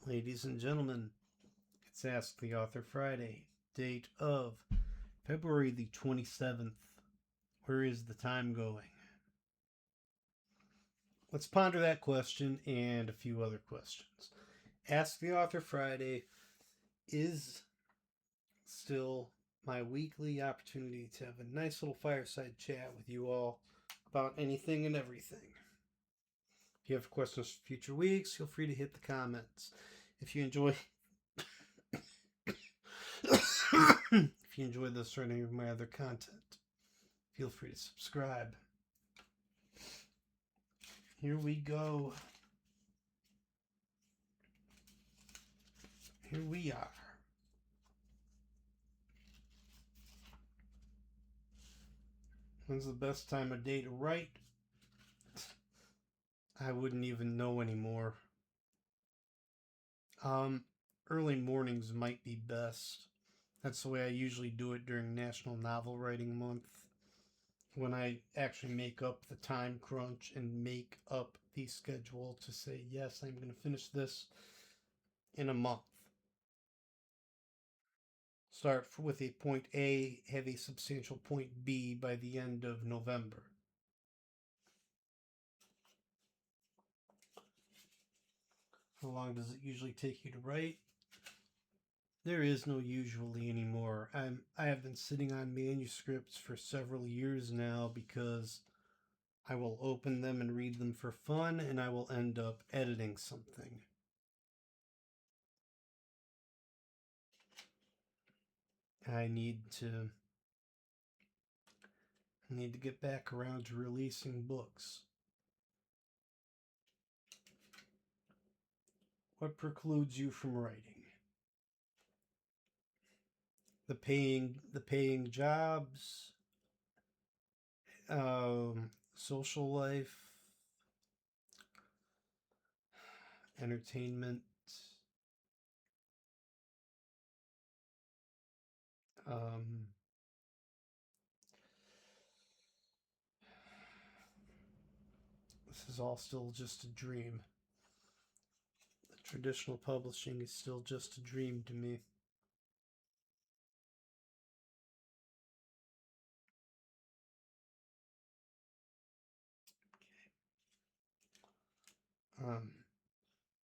Ladies and gentlemen, it's Ask the Author Friday, date of February the 27th. Where is the time going? Let's ponder that question and a few other questions. Ask the Author Friday is still my weekly opportunity to have a nice little fireside chat with you all about anything and everything. If you have questions for future weeks, feel free to hit the comments. If you enjoy if you enjoy this or any of my other content, feel free to subscribe. Here we go. Here we are. When's the best time of day to write? I wouldn't even know anymore. Early mornings might be best. That's the way I usually do it during National Novel Writing Month. When I actually make up the time crunch and make up the schedule to say, yes, I'm going to finish this in a month. Start with a point A, have a substantial point B by the end of November. How long does it usually take you to write? There is no usually anymore. I have been sitting on manuscripts for several years now because I will open them and read them for fun, and I will end up editing something. I need to get back around to releasing books. What precludes you from writing? The paying jobs, social life, entertainment, this is all still just a dream. The traditional publishing is still just a dream to me.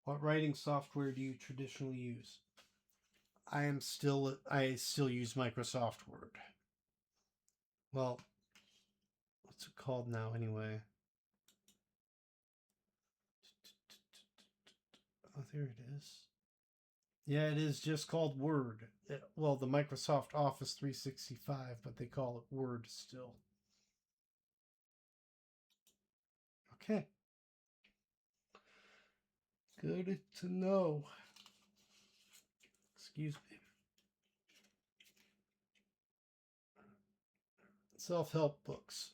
What writing software do you traditionally use? I still use Microsoft Word. Well, what's it called now anyway? Oh, there it is. Yeah, it is just called Word. Well, the Microsoft Office 365, but they call it Word still. Okay. Good to know. Excuse me. Self-help books.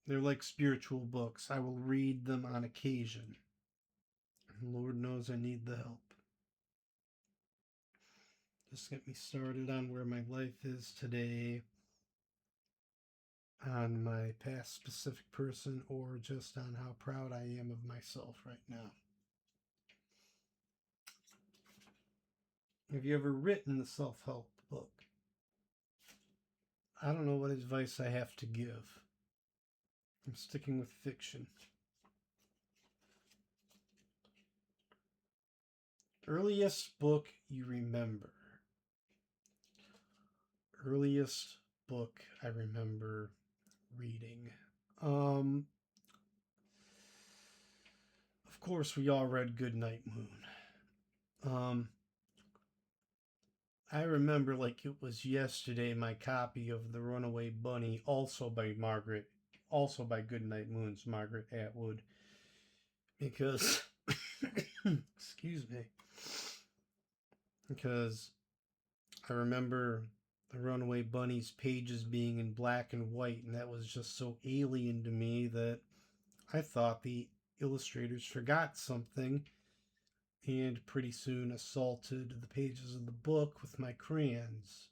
They're like spiritual books. I will read them on occasion. Lord knows I need the help. Just get me started on where my life is today, on my past specific person, or just on how proud I am of myself right now. Have you ever written a self-help book? I don't know what advice I have to give. I'm sticking with fiction. Earliest book you remember? Earliest book I remember reading. Of course, we all read Goodnight Moon. I remember like it was yesterday my copy of The Runaway Bunny, also by Goodnight Moon's Margaret Atwood, because excuse me, because I remember The Runaway Bunny's pages being in black and white, and that was just so alien to me that I thought the illustrators forgot something, and pretty soon assaulted the pages of the book with my crayons.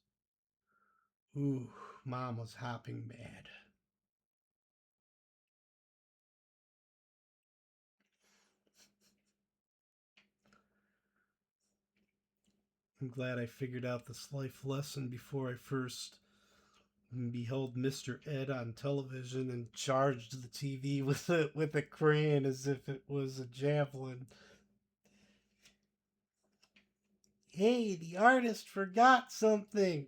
Ooh, Mom was hopping mad. I'm glad I figured out this life lesson before I first beheld Mr. Ed on television and charged the TV with a crane as if it was a javelin. Hey, the artist forgot something.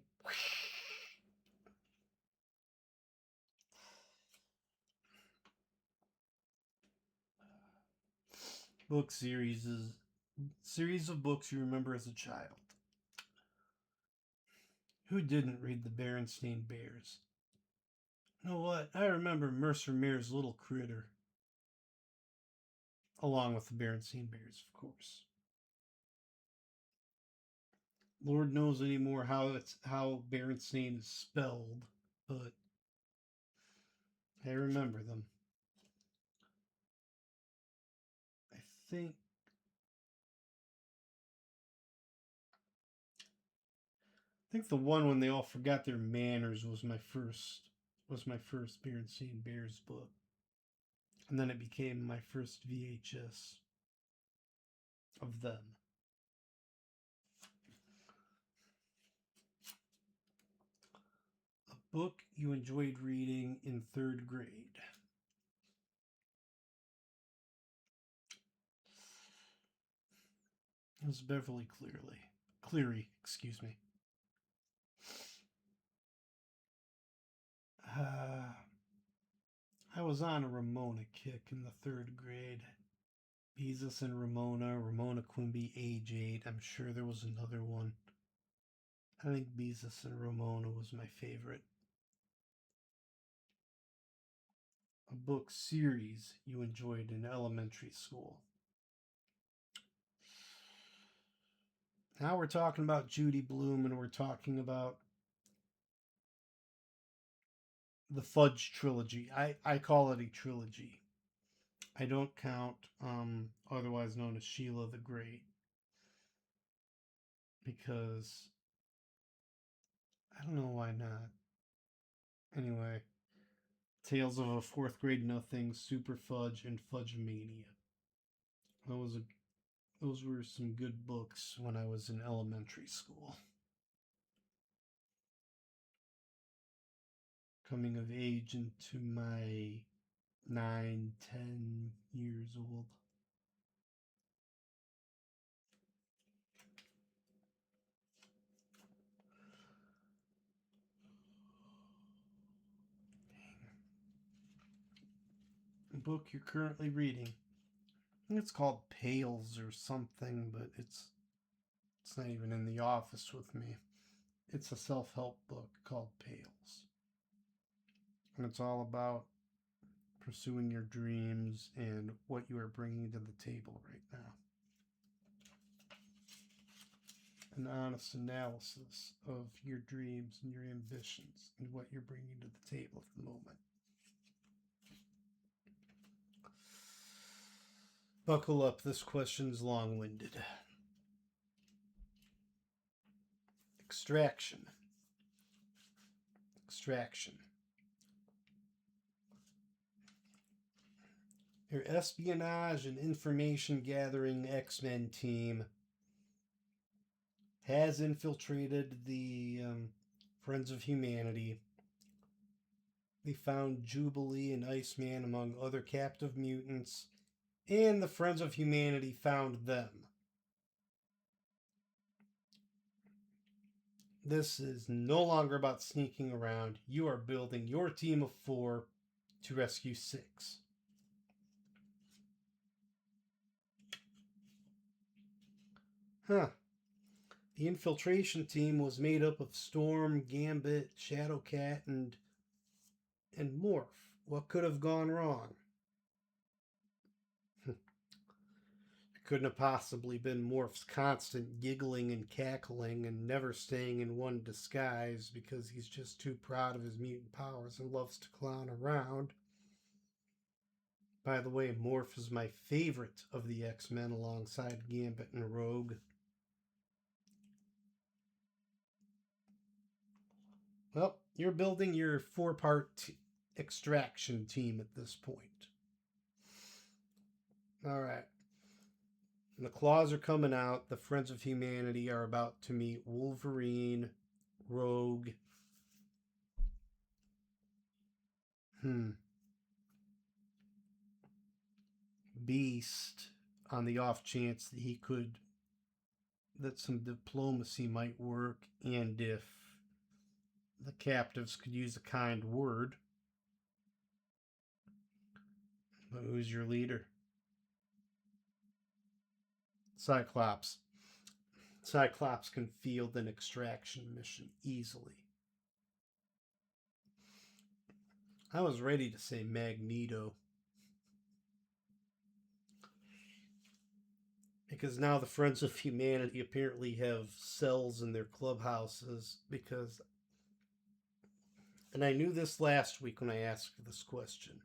Book series of books you remember as a child. Who didn't read the Berenstain Bears? You know what? I remember Mercer Mare's Little Critter, along with the Berenstain Bears, of course. Lord knows anymore how Berenstain is spelled, but I remember them. I think I think the one when they all forgot their manners was my first Berenstain Bears book, and then it became my first VHS of them. A book you enjoyed reading in third grade. It was Beverly Cleary, excuse me. Uh, I was on a Ramona kick in the third grade. Beezus and Ramona Quimby, age 8. I'm sure there was another one. I think Beezus and Ramona was my favorite. A book series you enjoyed in elementary school. Now we're talking about Judy Blume and we're talking about the Fudge trilogy. I call it a trilogy. I don't count otherwise known as Sheila the Great because I don't know why not. Anyway, Tales of a Fourth Grade Nothing, Super Fudge, and Fudge Mania. Those are, those were some good books when I was in elementary school. Coming of age into my 9, 10 years old. A book you're currently reading. I think it's called Pales or something, but it's not even in the office with me. It's a self-help book called Pales. And it's all about pursuing your dreams and what you are bringing to the table right now. An honest analysis of your dreams and your ambitions and what you're bringing to the table at the moment. Buckle up, this question's long winded. Extraction. Extraction. Your espionage and information gathering X-Men team has infiltrated the Friends of Humanity. They found Jubilee and Iceman among other captive mutants, and the Friends of Humanity found them. This is no longer about sneaking around. You are building your team of 4 to rescue 6. Huh. The infiltration team was made up of Storm, Gambit, Shadowcat, and Morph. What could have gone wrong? It couldn't have possibly been Morph's constant giggling and cackling and never staying in one disguise because he's just too proud of his mutant powers and loves to clown around. By the way, Morph is my favorite of the X-Men alongside Gambit and Rogue. Well, you're building your 4-part extraction team at this point. All right. And the claws are coming out. The Friends of Humanity are about to meet Wolverine, Rogue, Beast, on the off chance that some diplomacy might work, and if the captives could use a kind word. But who's your leader? Cyclops. Cyclops can field an extraction mission easily. I was ready to say Magneto. Because now the Friends of Humanity apparently have cells in their clubhouses because. And I knew this last week when I asked this question.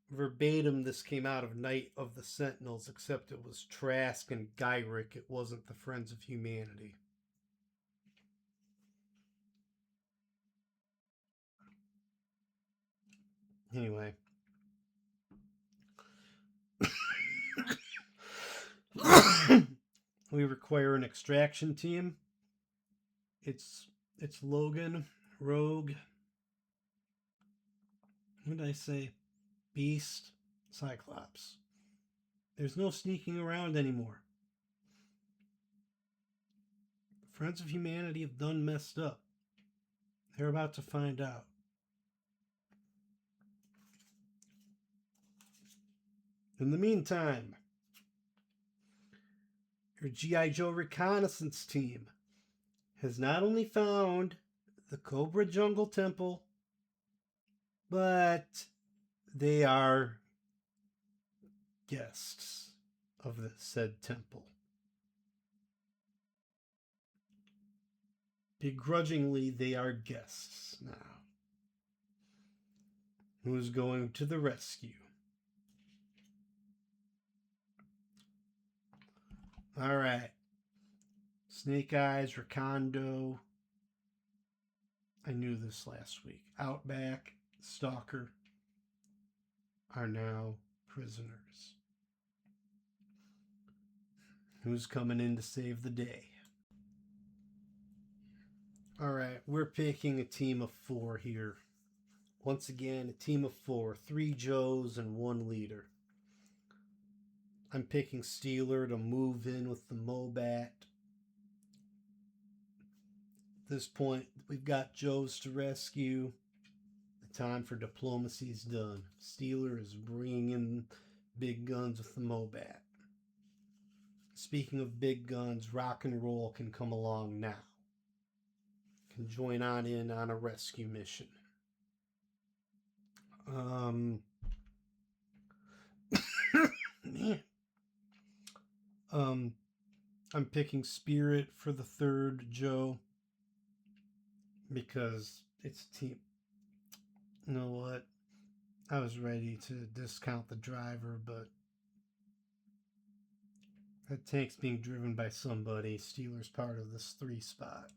Verbatim, this came out of Night of the Sentinels, except it was Trask and Gyrick. It wasn't the Friends of Humanity. Anyway. We require an extraction team. It's Logan, Rogue. What did I say? Beast, Cyclops. There's no sneaking around anymore. Friends of Humanity have done messed up. They're about to find out. In the meantime, your G.I. Joe reconnaissance team has not only found the Cobra Jungle Temple, but they are guests of the said temple. Begrudgingly, they are guests now. Who's going to the rescue? All right. Snake Eyes, Recondo. I knew this last week. Outback, Stalker are now prisoners. Who's coming in to save the day? All right, we're picking a team of 4 here. Once again, a team of 4. 3 Joes and 1 leader. I'm picking Steeler to move in with the Mobat. At this point, we've got Joes to rescue. The time for diplomacy is done. Steeler is bringing in big guns with the Mobat. Speaking of big guns, Rock and Roll can come along now. Can join in on a rescue mission. Man. I'm picking Spirit for the 3rd Joe because it's team. You know what? I was ready to discount the driver, but that tank's being driven by somebody. Steeler's part of this 3 spot.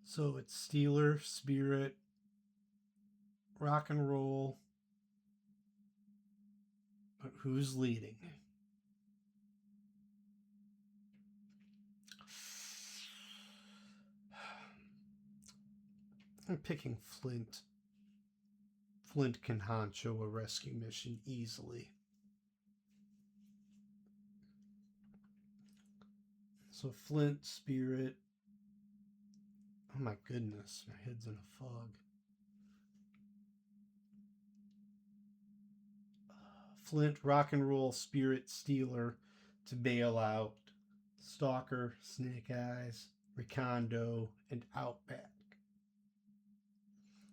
So it's Steeler, Spirit, Rock and Roll. But who's leading? I'm picking Flint. Flint can honcho a rescue mission easily. So Flint, Spirit. Oh my goodness, my head's in a fog. Flint, Rock and Roll, Spirit, Steeler to bail out Stalker, Snake Eyes, Recondo, and Outback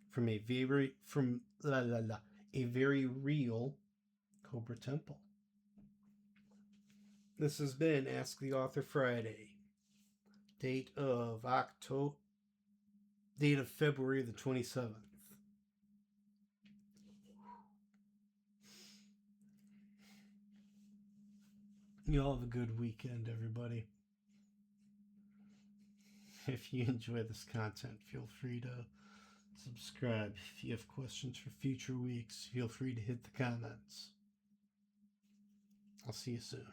from a very real Cobra Temple. This has been Ask the Author Friday. Date of February the 27th. You all have a good weekend, everybody. If you enjoy this content, feel free to subscribe. If you have questions for future weeks, feel free to hit the comments. I'll see you soon.